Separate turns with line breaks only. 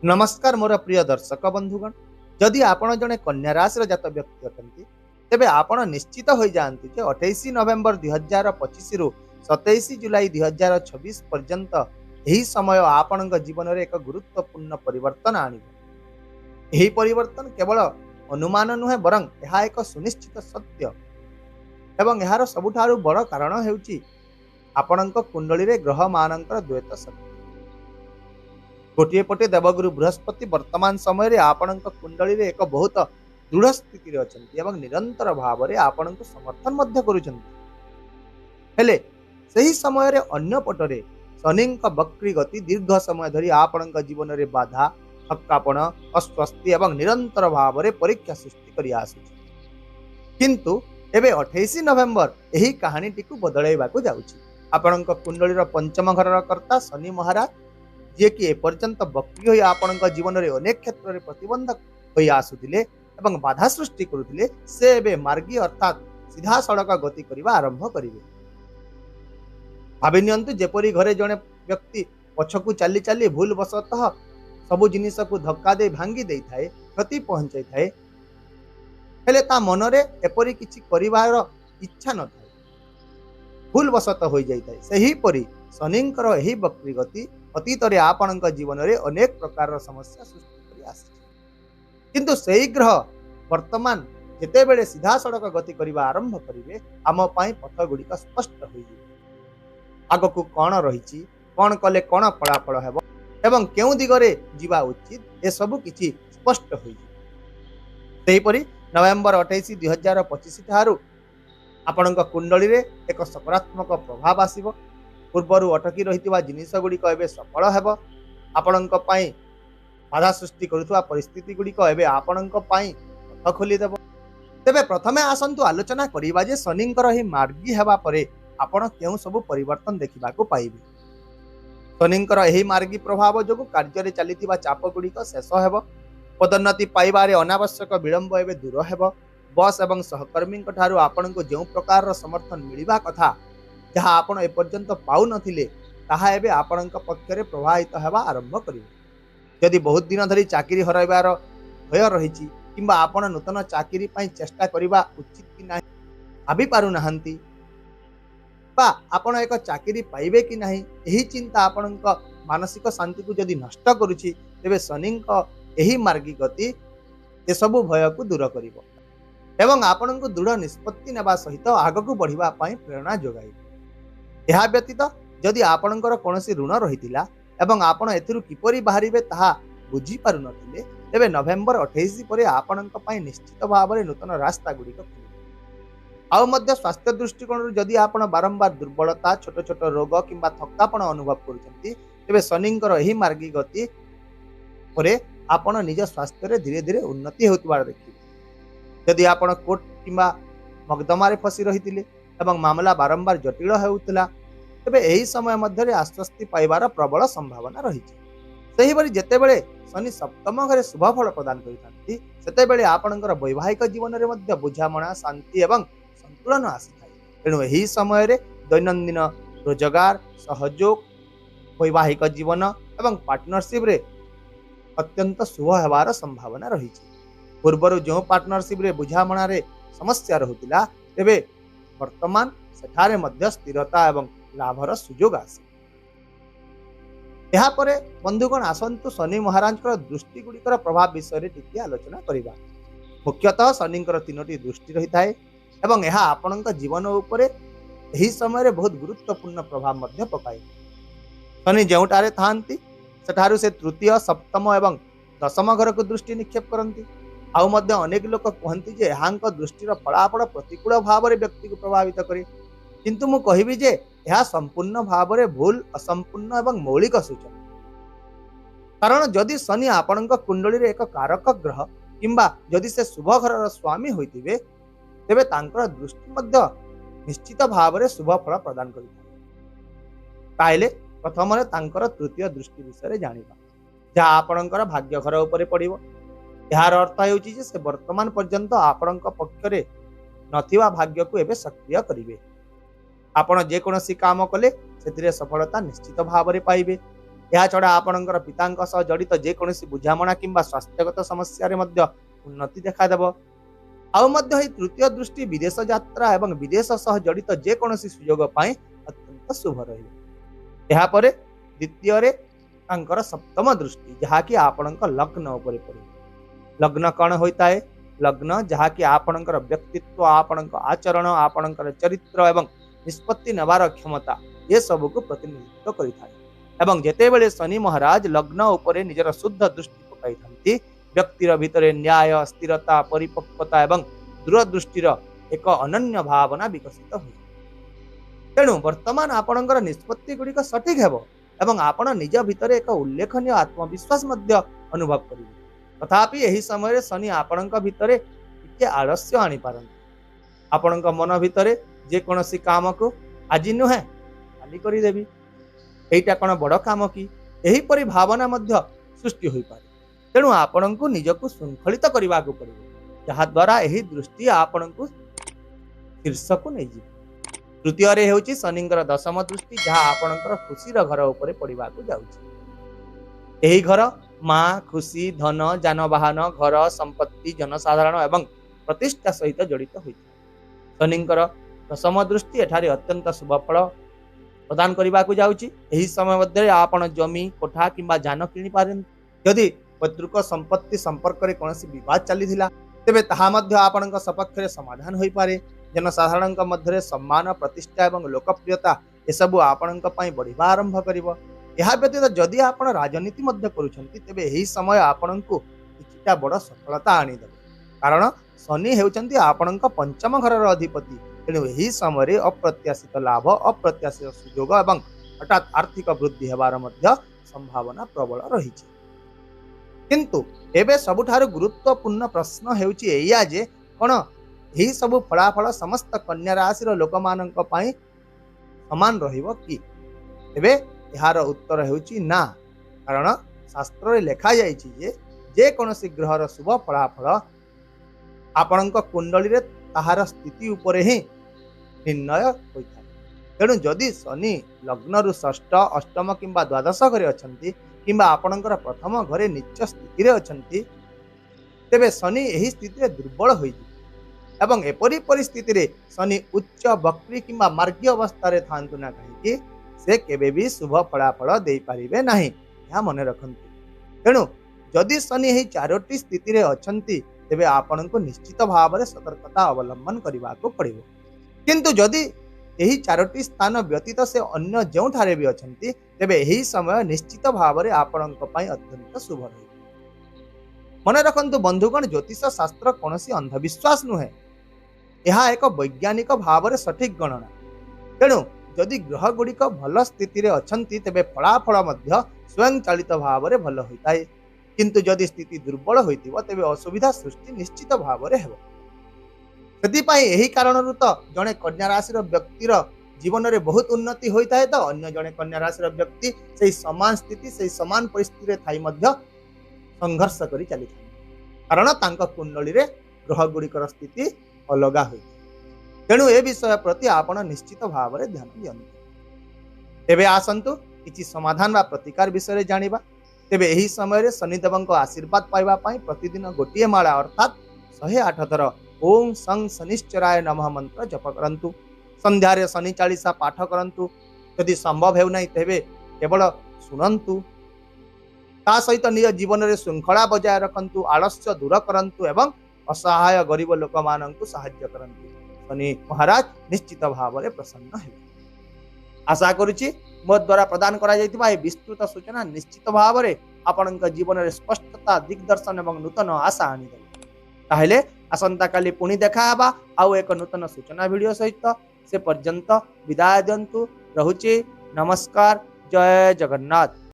नमस्कार मोर प्रिय दर्शक बंधुगण। जदि आपण जड़े कन्या राशि जात व्यक्ति अटंती तेबे आपण निश्चित हो जाती 28 नवेम्बर 2025 रु 27 जुलाई 2026 पर्यंत यही समय आपण जीवन में एक गुरुत्वपूर्ण परिवर्तन आनिब। यही परिवर्तन केवल अनुमान नुहे बरं यह एक सुनिश्चित सत्य एवं यार सबुठारु बड़ कारण हेउची आपणक कुंडली रे ग्रह मानकर द्वैत शक्ति। गोटे पटे देवगुरु बृहस्पति वर्तमान समय रे आपणक कुंडली रे एक बहुत दृढ़ स्थिति रे अछंती एवं निरंतर भाव रे आपणक समर्थन मध्य करूछंती। हेले सही समय रे अन्य पटरे शनिंक वक्री गति दीर्घ समय धरी आपणक जीवन रे बाधा हक्कापण अस्वस्थि एवं निरंतर भाव रे परीक्षा सृष्टि करि आसुछि। किंतु एबे 28 नवेम्बर एही कहानी टिकु बदलाइबा को जाउछि। आपणक कुंडली रो पंचम घर कर्ता शनि महाराज जे कि एपर्यंत वक्री होई आपणक जीवन रे अनेक क्षेत्र रे प्रतिबंधक होई आसुथिले एवं बाधा सृष्टि करुथिले, से एबे मार्गी अर्थात सीधा सड़क गति करिबा आरंभ करिवे। भाबि नियंतु जेपरी घरे जणे व्यक्ति पछकु चाली चाली भूल वशतः सबु जिनिस को धक्का दे भांगी देई थाए, क्षति पहुंचाई थाए, हेले ता मनरे एपरी किछि करिवार इच्छा न थाए, भूल वशत होई जाई थाए। सही परी शनिंकर एही वक्री गति अतीत रे आपणक जीवन रे अनेक प्रकार समस्या सृष्टि करि आसी। किंतु सही ग्रह वर्तमान जेते बेले सीधा सड़क गति करिबा आरंभ करिवे, आम पई पथ गुड़िक स्पष्ट होई जिवे। आगकु कोन रहिछि, कोन कले कोन फलाफल हेबो एवं केउ दिगरे जीवा उचित, ए सब किछि स्पष्ट होई जिवे। सेही परी नवेम्बर 28 2025 ठारू आपणक कुंडली रे एक सकारात्मक प्रभाव आसीबो। पूर्वर अटकी रही जिनिस गुड़िक एवं सफल हेब। आपणक पई बाधा सृष्टि करुवा परिस्थिति गुड़िक एवं आपणक पई पथ खोलीदेव। तेबे प्रथमे आसंतु आलोचना करिबा जे शनिंकर ही मार्गी हेबा परे आपण केउ सब परिवर्तन देखिबा को पाइबे। शनिंकर एही मार्गी प्रभाव जोगु कार्य रे चलीतिबा चाप गुड़िक शेष हेब। पदोन्नति पाइबारे अनावश्यक विलंब एवं दूर हेब। बॉस एवं सहकर्मी ठारू आपणको जो प्रकार समर्थन मिलिबा कथा जहाँ आपण एपर्यंत पाउ नथिले, ताहा एबे आपणक पक्षरे प्रभावित हेबा आरंभ करिवे। यदि बहुत दिन धरी चाकरी हराइबार भय रहिछि किंबा आपण नूतन चाकरी पई चेष्टा करिबा उचित कि नाही भाबी पारु नाहंती, बा आपण एक चाकरी पाइबे कि नाही एही चिंता आपणक मानसिक शांति को यदि नष्ट करूछि, तेबे शनिंक एही मार्गी गति ए सब भय को दूर करिवो एवं आपणक दृढ़ निष्पत्ति नेबा सहित आगकु बढ़िबा पई प्रेरणा जोगाइबो। यह व्यतीत जदि आपणकर कौनसी ऋण रही एवं आपण एथिरु किपरि बाहरिबे ताहा बुझी पारु नथिले, तेबे नवेम्बर 28 परे आपणक पई निश्चित भाव में नूतन रास्ता गुड़िक खुलिबे। आउ मध्य स्वास्थ्य दृष्टिकोण जदि आपण बारंबार दुर्बलता छोट छोट रोग किंबा थकापण अनुभव करुछंती, तेबे शनिंकर एही मार्गी गति परे आपण निज स्वास्थ्य रे धीरे धीरे उन्नति होतबार देखिबे। यदि आपण कोर्ट किंबा मकदमा रे फसी रहितिले एवं मामला बारंबार जटिल हेउतला, तेबे एही समय मध्य आश्वस्ति पाइबार प्रबल संभावना रही। सही भली जेतेबेले शनि सप्तम घरे शुभ फल प्रदान करिथांती, सेतेबेले आपणकर वैवाहिक जीवन रे मध्य बुझामणा शांति एवं संतुलन आसीथाय। तेणु एही समय रे दैनंदिन रोजगार सहयोग वैवाहिक जीवन एवं पार्टनरशिप रे अत्यंत शुभ हेबार संभावना रही। पूर्वर जो पार्टनरशिप रे बुझामणा रे समस्या रहुतिला, तेबे वर्तमान सेठारे मध्य स्थिरता एवं लाभर सुजोग आसे। यहाँ परे बंधुगण आसंतु शनि महाराज दृष्टि गुड़िकर प्रभाव विषय रे टिके आलोचना करिबा। मुख्यतः शनिंकर 3टी दृष्टि रही थाए एवं यह आपणक जीवन उपरे एही समय रे बहुत गुरुत्वपूर्ण प्रभाव मध्य पकाए। शनि जेउटारे थांती सेठारु से तृतीय सप्तम एवं दशम घर को दृष्टि निक्षेप करती। आउ मध्य अनेक लोक कहती जे यहांक दृष्टिर फलाफल प्रतिकूल भाव रे व्यक्ति को प्रभावित करे, किंतु मु कहिबी जे यह संपूर्ण भाव रे भूल असंपूर्ण एवं मौलिक सूचना। कारण जदि शनि आपणक कुंडली रे एक कारक ग्रह किंबा जदि से शुभ घरर स्वामी होइतिबे, तेबे तांकर दृष्टि मध्य निश्चित भाव रे शुभ फल प्रदान करिଥାଏ। ताइले प्रथम रे तांकर तृतीय दृष्टि विषय रे जानिबा, जहा आपणकर भाग्य घर उपरे पड़िबो। यार अर्थ हेउची जे से वर्तमान पर्यंत आपणक पक्षरे नथिबा भाग्य को एबे सक्रिय करिवे। आपण जे कोनोसी काम कले सेतिरे सफलता निश्चित भाव में पाइबे। ଏହା ଛଡ଼ା ଆପଣଙ୍କର ପିତାଙ୍କ ସହ ଜଡ଼ିତ ଯେକୌଣସି ବୁଝାମଣା କିମ୍ବା ସ୍ୱାସ୍ଥ୍ୟଗତ ସମସ୍ୟାରେ ମଧ୍ୟ ଉନ୍ନତି ଦେଖାଦେବ। ଆଉ ମଧ୍ୟ ଏହି ତୃତୀୟ ଦୃଷ୍ଟି ବିଦେଶ ଯାତ୍ରା ଏବଂ ବିଦେଶ ସହ ଜଡ଼ିତ ଯେକୌଣସି ସୁଯୋଗ ପାଇଁ ଅତ୍ୟନ୍ତ ଶୁଭ ରହିବ। ଏହାପରେ ଦ୍ୱିତୀୟରେ ତାଙ୍କର ସପ୍ତମ ଦୃଷ୍ଟି, ଯାହାକି ଆପଣଙ୍କ ଲଗ୍ନ ଉପରେ ପଡ଼ିବ। ଲଗ୍ନ କ'ଣ ହୋଇଥାଏ? ଲଗ୍ନ ଯାହାକି ଆପଣଙ୍କର ବ୍ୟକ୍ତିତ୍ୱ, ଆପଣଙ୍କ ଆଚରଣ, ଆପଣଙ୍କର ଚରିତ୍ର ଏବଂ ନିଷ୍ପତ୍ତି ନେବାର କ୍ଷମତା ଏସବୁକୁ ପ୍ରତିନିଧିତ୍ୱ କରିଥାଏ। ଏବଂ ଯେତେବେଳେ ଶନି ମହାରାଜ ଲଗ୍ନ ଉପରେ ନିଜର ଶୁଦ୍ଧ ଦୃଷ୍ଟି ପକାଇଥାନ୍ତି, ବ୍ୟକ୍ତିର ଭିତରେ ନ୍ୟାୟ, ସ୍ଥିରତା, ପରିପକ୍ୱତା ଏବଂ ଦୂରଦୃଷ୍ଟିର ଏକ ଅନନ୍ୟ ଭାବନା ବିକଶିତ ହୁଏ। ତେଣୁ ବର୍ତ୍ତମାନ ଆପଣଙ୍କର ନିଷ୍ପତ୍ତି ଗୁଡ଼ିକ ସଠିକ୍ ହେବ ଏବଂ ଆପଣ ନିଜ ଭିତରେ ଏକ ଉଲ୍ଲେଖନୀୟ ଆତ୍ମବିଶ୍ୱାସ ମଧ୍ୟ ଅନୁଭବ କରିବେ। ତଥାପି ଏହି ସମୟରେ ଶନି ଆପଣଙ୍କ ଭିତରେ ଟିକେ ଆଳସ୍ୟ ଆଣିପାରନ୍ତି। ଆପଣଙ୍କ ମନ ଭିତରେ ଯେକୌଣସି କାମକୁ ଆଜି ନୁହେଁ କାଲି କରିଦେବି, ଏଇଟା କ'ଣ ବଡ଼ କାମ କି, ଏହିପରି ଭାବନା ମଧ୍ୟ ସୃଷ୍ଟି ହୋଇପାରେ। ତେଣୁ ଆପଣଙ୍କୁ ନିଜକୁ ଶୃଙ୍ଖଳିତ କରିବାକୁ ପଡ଼ିବ, ଯାହାଦ୍ୱାରା ଏହି ଦୃଷ୍ଟି ଆପଣଙ୍କୁ ଶୀର୍ଷକୁ ନେଇଯିବ। ତୃତୀୟରେ ହେଉଛି ଶନିଙ୍କର ଦଶମ ଦୃଷ୍ଟି, ଯାହା ଆପଣଙ୍କର ଖୁସିର ଘର ଉପରେ ପଡ଼ିବାକୁ ଯାଉଛି। ଏହି ଘର ମା, ଖୁସି, ଧନ, ଯାନବାହନ, ଘର, ସମ୍ପତ୍ତି, ଜନସାଧାରଣ ଏବଂ ପ୍ରତିଷ୍ଠା ସହିତ ଜଡ଼ିତ ହୋଇଥାଏ। ଶନିଙ୍କର ଦଶମ ଦୃଷ୍ଟି ଏଠାରେ ଅତ୍ୟନ୍ତ ଶୁଭ ଫଳ ପ୍ରଦାନ କରିବାକୁ ଯାଉଛି। ଏହି ସମୟ ମଧ୍ୟରେ ଆପଣ ଜମି, କୋଠା କିମ୍ବା ଯାନ କିଣିପାରନ୍ତି। ଯଦି ପୈତୃକ ସମ୍ପତ୍ତି ସମ୍ପର୍କରେ କୌଣସି ବିବାଦ ଚାଲିଥିଲା, ତେବେ ତାହା ମଧ୍ୟ ଆପଣଙ୍କ ସପକ୍ଷରେ ସମାଧାନ ହୋଇପାରେ। ଜନସାଧାରଣଙ୍କ ମଧ୍ୟରେ ସମ୍ମାନ, ପ୍ରତିଷ୍ଠା ଏବଂ ଲୋକପ୍ରିୟତା ଏସବୁ ଆପଣଙ୍କ ପାଇଁ ବଢ଼ିବା ଆରମ୍ଭ କରିବ। ଏହା ବ୍ୟତୀତ ଯଦି ଆପଣ ରାଜନୀତି ମଧ୍ୟ କରୁଛନ୍ତି, ତେବେ ଏହି ସମୟ ଆପଣଙ୍କୁ କିଛିଟା ବଡ଼ ସଫଳତା ଆଣିଦେବ। କାରଣ ଶନି ହେଉଛନ୍ତି ଆପଣଙ୍କ ପଞ୍ଚମ ଘରର ଅଧିପତି। ତେଣୁ ଏହି ସମୟରେ ଅପ୍ରତ୍ୟାଶିତ ଲାଭ, ଅପ୍ରତ୍ୟାଶିତ ସୁଯୋଗ ଏବଂ ହଠାତ୍ ଆର୍ଥିକ ବୃଦ୍ଧି ହେବାର ମଧ୍ୟ ସମ୍ଭାବନା ପ୍ରବଳ ରହିଛି। କିନ୍ତୁ ଏବେ ସବୁଠାରୁ ଗୁରୁତ୍ୱପୂର୍ଣ୍ଣ ପ୍ରଶ୍ନ ହେଉଛି ଏଇଆ ଯେ କ'ଣ ଏହି ସବୁ ଫଳାଫଳ ସମସ୍ତ କନ୍ୟା ରାଶିର ଲୋକମାନଙ୍କ ପାଇଁ ସମାନ ରହିବ କି? ତେବେ ଏହାର ଉତ୍ତର ହେଉଛି ନା। କାରଣ ଶାସ୍ତ୍ରରେ ଲେଖାଯାଇଛି ଯେ ଯେକୌଣସି ଗ୍ରହର ଶୁଭ ଫଳାଫଳ ଆପଣଙ୍କ କୁଣ୍ଡଳୀରେ ତାହାର ସ୍ଥିତି ଉପରେ ହିଁ ନିର୍ଣ୍ଣୟ ହୋଇଥାଏ। ତେଣୁ ଯଦି ଶନି ଲଗ୍ନରୁ ଷଷ୍ଠ, ଅଷ୍ଟମ କିମ୍ବା ଦ୍ୱାଦଶ ଘରେ ଅଛନ୍ତି କିମ୍ବା ଆପଣଙ୍କର ପ୍ରଥମ ଘରେ ନୀଚ ସ୍ଥିତିରେ ଅଛନ୍ତି, ତେବେ ଶନି ଏହି ସ୍ଥିତିରେ ଦୁର୍ବଳ ହୋଇଯିବେ ଏବଂ ଏପରି ପରିସ୍ଥିତିରେ ଶନି ଉଚ୍ଚ, ବକ୍ରି କିମ୍ବା ମାର୍ଗୀ ଅବସ୍ଥାରେ ଥାଆନ୍ତୁ ନା କାହିଁକି, ସେ କେବେ ବି ଶୁଭ ଫଳାଫଳ ଦେଇପାରିବେ ନାହିଁ। ଏହା ମନେ ରଖନ୍ତୁ। ତେଣୁ ଯଦି ଶନି ଏହି ଚାରୋଟି ସ୍ଥିତିରେ ଅଛନ୍ତି, ତେବେ ଆପଣଙ୍କୁ ନିଶ୍ଚିତ ଭାବରେ ସତର୍କତା ଅବଲମ୍ବନ କରିବାକୁ ପଡ଼ିବ। କିନ୍ତୁ ଯଦି ଏହି ଚାରୋଟି ସ୍ଥାନ ବ୍ୟତୀତ ସେ ଅନ୍ୟ ଯେଉଁଠାରେ ବି ଅଛନ୍ତି, ତେବେ ଏହି ସମୟ ନିଶ୍ଚିତ ଭାବରେ ଆପଣଙ୍କ ପାଇଁ ଅତ୍ୟନ୍ତ ଶୁଭ ରହିବ। ମନେ ରଖନ୍ତୁ ବନ୍ଧୁଗଣ, ଜ୍ୟୋତିଷ ଶାସ୍ତ୍ର କୌଣସି ଅନ୍ଧବିଶ୍ୱାସ ନୁହେଁ, ଏହା ଏକ ବୈଜ୍ଞାନିକ ଭାବରେ ସଠିକ୍ ଗଣନା। ତେଣୁ ଯଦି ଗ୍ରହଗୁଡ଼ିକ ଭଲ ସ୍ଥିତିରେ ଅଛନ୍ତି, ତେବେ ଫଳାଫଳ ମଧ୍ୟ ସ୍ୱୟଂଚାଳିତ ଭାବରେ ଭଲ ହୋଇଥାଏ। କିନ୍ତୁ ଯଦି ସ୍ଥିତି ଦୁର୍ବଳ ହୋଇଥିବ, ତେବେ ଅସୁବିଧା ସୃଷ୍ଟି ନିଶ୍ଚିତ ଭାବରେ ହେବ। ସେଥିପାଇଁ ଏହି କାରଣରୁ ତ ଜଣେ କନ୍ୟା ରାଶିର ବ୍ୟକ୍ତିର ଜୀବନରେ ବହୁତ ଉନ୍ନତି ହୋଇଥାଏ, ତ ଅନ୍ୟ ଜଣେ କନ୍ୟା ରାଶିର ବ୍ୟକ୍ତି ସେହି ସମାନ ସ୍ଥିତି, ସେହି ସମାନ ପରିସ୍ଥିତିରେ ଥାଇ ମଧ୍ୟ ସଂଘର୍ଷ କରି ଚାଲିଥାଏ। କାରଣ ତାଙ୍କ କୁଣ୍ଡଳୀରେ ଗ୍ରହଗୁଡ଼ିକର ସ୍ଥିତି ଅଲଗା ହୋଇଥାଏ। ତେଣୁ ଏ ବିଷୟ ପ୍ରତି ଆପଣ ନିଶ୍ଚିତ ଭାବରେ ଧ୍ୟାନ ଦିଅନ୍ତୁ। ଏବେ ଆସନ୍ତୁ କିଛି ସମାଧାନ ବା ପ୍ରତିକାର ବିଷୟରେ ଜାଣିବା। ତେବେ ଏହି ସମୟରେ ଶନିଦେବଙ୍କ ଆଶୀର୍ବାଦ ପାଇବା ପାଇଁ ପ୍ରତିଦିନ ଗୋଟିଏ ମାଳା ଅର୍ଥାତ୍ 108 ଥର ଓಂ ସଂ ଶନିଶ୍ଚରାୟ ନମଃ ମନ୍ତ୍ର ଜପ କରନ୍ତୁ। ସନ୍ଧ୍ୟାରେ ଶନି ଚାଳିଶା ପାଠ କରନ୍ତୁ। ଯଦି ସମ୍ଭବ ହେଉନାହିଁ, ତେବେ କେବଳ ଶୁଣନ୍ତୁ। ତା ସହିତ ନିଜ ଜୀବନରେ ଶୃଙ୍ଖଳା ବଜାୟ ରଖନ୍ତୁ, ଆଳସ୍ୟ ଦୂର କରନ୍ତୁ ଏବଂ ଅସହାୟ ଗରିବ ଲୋକମାନଙ୍କୁ ସାହାଯ୍ୟ କରନ୍ତୁ। ଶନି ମହାରାଜ ନିଶ୍ଚିତ ଭାବରେ ପ୍ରସନ୍ନ ହେବେ। ଆଶା କରୁଛି ମୋ ଦ୍ୱାରା ପ୍ରଦାନ କରାଯାଇଥିବା ଏହି ବିସ୍ତୃତ ସୂଚନା ନିଶ୍ଚିତ ଭାବରେ ଆପଣଙ୍କ ଜୀବନରେ ସ୍ପଷ୍ଟତା, ଦିଗ୍ଦର୍ଶନ ଏବଂ ନୂତନ ଆଶା ଆଣିଦେବ। ତାହେଲେ ଆସନ୍ତାକାଲି ପୁଣି ଦେଖା ହେବା ଆଉ ଏକ ନୂତନ ସୂଚନା ଭିଡ଼ିଓ ସହିତ। ସେ ପର୍ଯ୍ୟନ୍ତ ବିଦାୟ ଦିଅନ୍ତୁ। ରହୁଛି। ନମସ୍କାର। ଜୟ ଜଗନ୍ନାଥ।